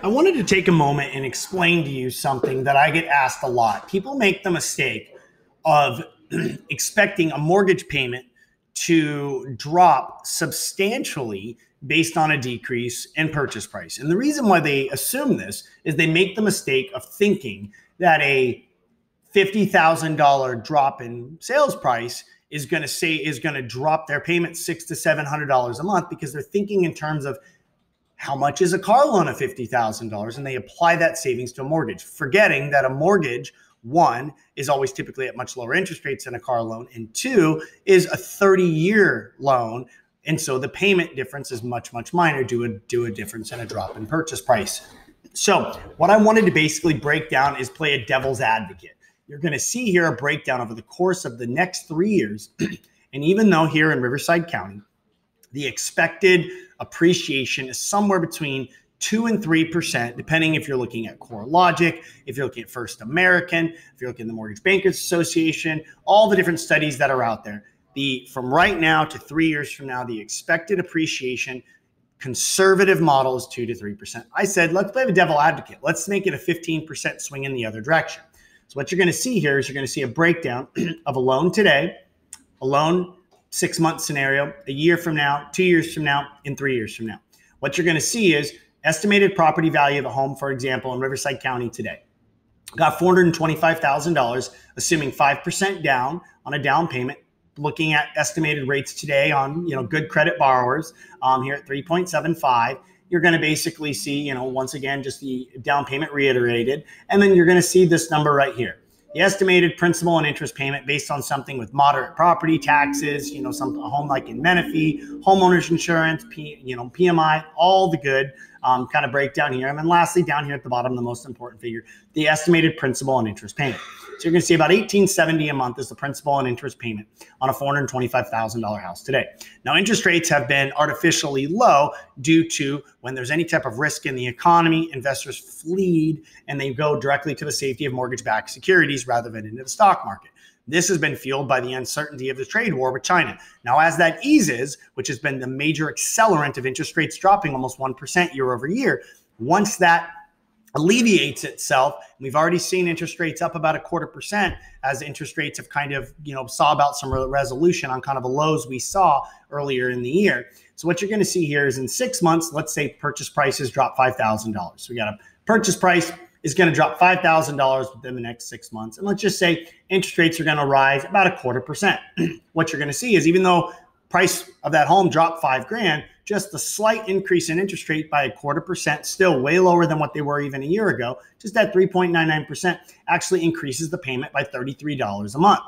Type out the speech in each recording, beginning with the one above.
I wanted to take a moment and explain to you something that I get asked a lot. People make the mistake of expecting a mortgage payment to drop substantially based on a decrease in purchase price. And the reason why they assume this is they make the mistake of thinking that a $50,000 drop in sales price is going to drop their payment $600 to $700 a month, because they're thinking in terms of how much is a car loan of $50,000, and they apply that savings to a mortgage, forgetting that a mortgage, one, is always typically at much lower interest rates than a car loan, and two, is a 30-year loan. And so the payment difference is much, much minor due to a difference in a drop in purchase price. So what I wanted to basically break down is play a devil's advocate. You're going to see here a breakdown over the course of the next 3 years. And even though here in Riverside County, the expected appreciation is somewhere between 2 and 3%, depending if you're looking at CoreLogic, if you're looking at First American, if you're looking at the Mortgage Bankers Association, all the different studies that are out there. From right now to 3 years from now, the expected appreciation conservative model is 2 to 3%. I said, let's play the devil advocate. Let's make it a 15% swing in the other direction. So what you're going to see here is you're going to see a breakdown of a loan today, a loan 6-month scenario, a year from now, 2 years from now, and 3 years from now. What you're going to see is estimated property value of a home, for example, in Riverside County today. Got $425,000, assuming 5% down on a down payment. Looking at estimated rates today on good credit borrowers here at 3.75, you're going to basically see once again just the down payment reiterated, and then you're going to see this number right here. The estimated principal and interest payment based on something with moderate property taxes, a home like in Menifee, homeowners insurance, PMI, all the good kind of breakdown here. And then lastly, down here at the bottom, the most important figure, the estimated principal and interest payment. So you're going to see about $1,870 a month is the principal and interest payment on a $425,000 house today. Now, interest rates have been artificially low due to when there's any type of risk in the economy, investors flee and they go directly to the safety of mortgage-backed securities rather than into the stock market. This has been fueled by the uncertainty of the trade war with China. Now, as that eases, which has been the major accelerant of interest rates dropping almost 1% year over year, once that alleviates itself, we've already seen interest rates up about 0.25% as interest rates have kind of, saw about some resolution on kind of the lows we saw earlier in the year. So what you're going to see here is in 6 months, let's say purchase prices drop $5,000. So we got a purchase price is going to drop $5,000 within the next 6 months. And let's just say interest rates are going to rise about 0.25%. What you're going to see is even though price of that home dropped $5,000, just the slight increase in interest rate by 0.25%, still way lower than what they were even a year ago, just at 3.99%, actually increases the payment by $33 a month.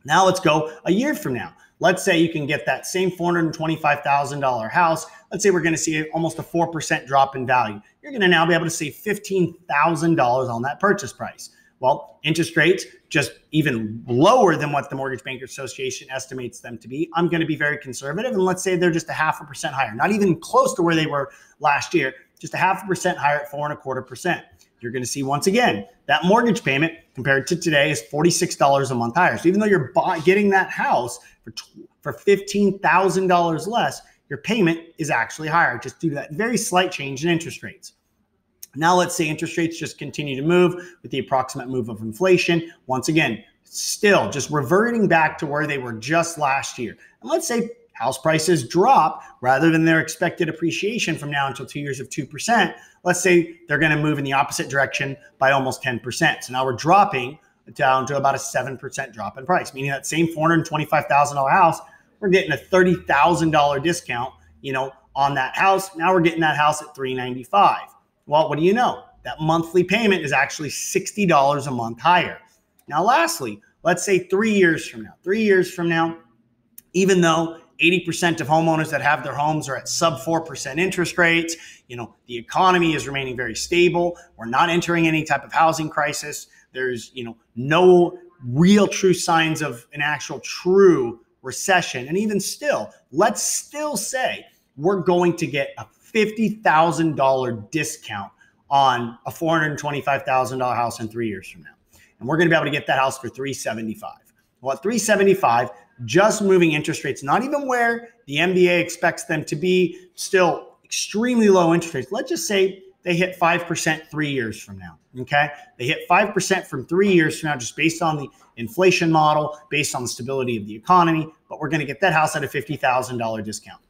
Now let's go a year from now. Let's say you can get that same $425,000 house. Let's say we're going to see almost a 4% drop in value. You're going to now be able to save $15,000 on that purchase price. Well, interest rates just even lower than what the Mortgage Bankers Association estimates them to be. I'm going to be very conservative, and let's say they're just 0.5% higher, not even close to where they were last year, just 0.5% higher at 4.25%. You're going to see once again that mortgage payment compared to today is $46 a month higher. So even though you're getting that house for $15,000 less, your payment is actually higher just due to that very slight change in interest rates. Now, let's say interest rates just continue to move with the approximate move of inflation. Once again, still just reverting back to where they were just last year. And let's say house prices drop rather than their expected appreciation from now until 2 years of 2%. Let's say they're going to move in the opposite direction by almost 10%. So now we're dropping down to about a 7% drop in price, meaning that same $425,000 house, we're getting a $30,000 discount, on that house. Now we're getting that house at $395. Well, what do you know? That monthly payment is actually $60 a month higher. Now, lastly, let's say 3 years from now. 3 years from now, even though 80% of homeowners that have their homes are at sub 4% interest rates, the economy is remaining very stable. We're not entering any type of housing crisis. There's, no real true signs of an actual true recession. And even still, let's still say we're going to get a $50,000 discount on a $425,000 house in 3 years from now. And we're going to be able to get that house for $375. Well, at $375, just moving interest rates, not even where the MBA expects them to be, still extremely low interest rates. Let's just say they hit 5% 3 years from now. Okay. They hit 5% from 3 years from now, just based on the inflation model, based on the stability of the economy. But we're going to get that house at a $50,000 discount.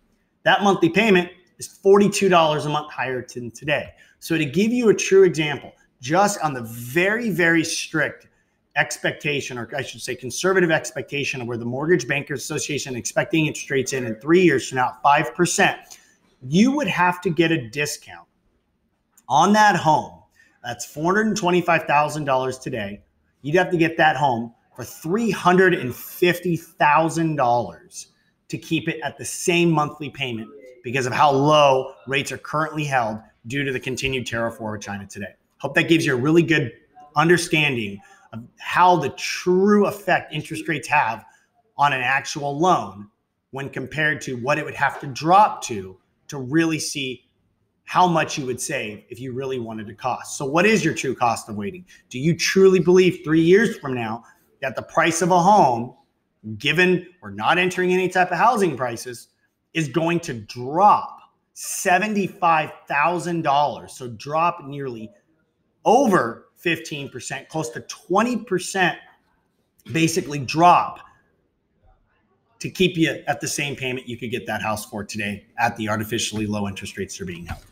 That monthly payment is $42 a month higher than today. So to give you a true example, just on the very, very strict expectation, or I should say conservative expectation, of where the Mortgage Bankers Association expecting interest rates in 3 years from now, 5%, you would have to get a discount on that home. That's $425,000 today. You'd have to get that home for $350,000 to keep it at the same monthly payment because of how low rates are currently held due to the continued tariff war with China today. Hope that gives you a really good understanding of how the true effect interest rates have on an actual loan when compared to what it would have to drop to really see how much you would save if you really wanted to cost. So what is your true cost of waiting? Do you truly believe 3 years from now that the price of a home, given we're not entering any type of housing prices, is going to drop $75,000? So drop nearly over 15%, close to 20%, basically drop to keep you at the same payment you could get that house for today at the artificially low interest rates that are being held.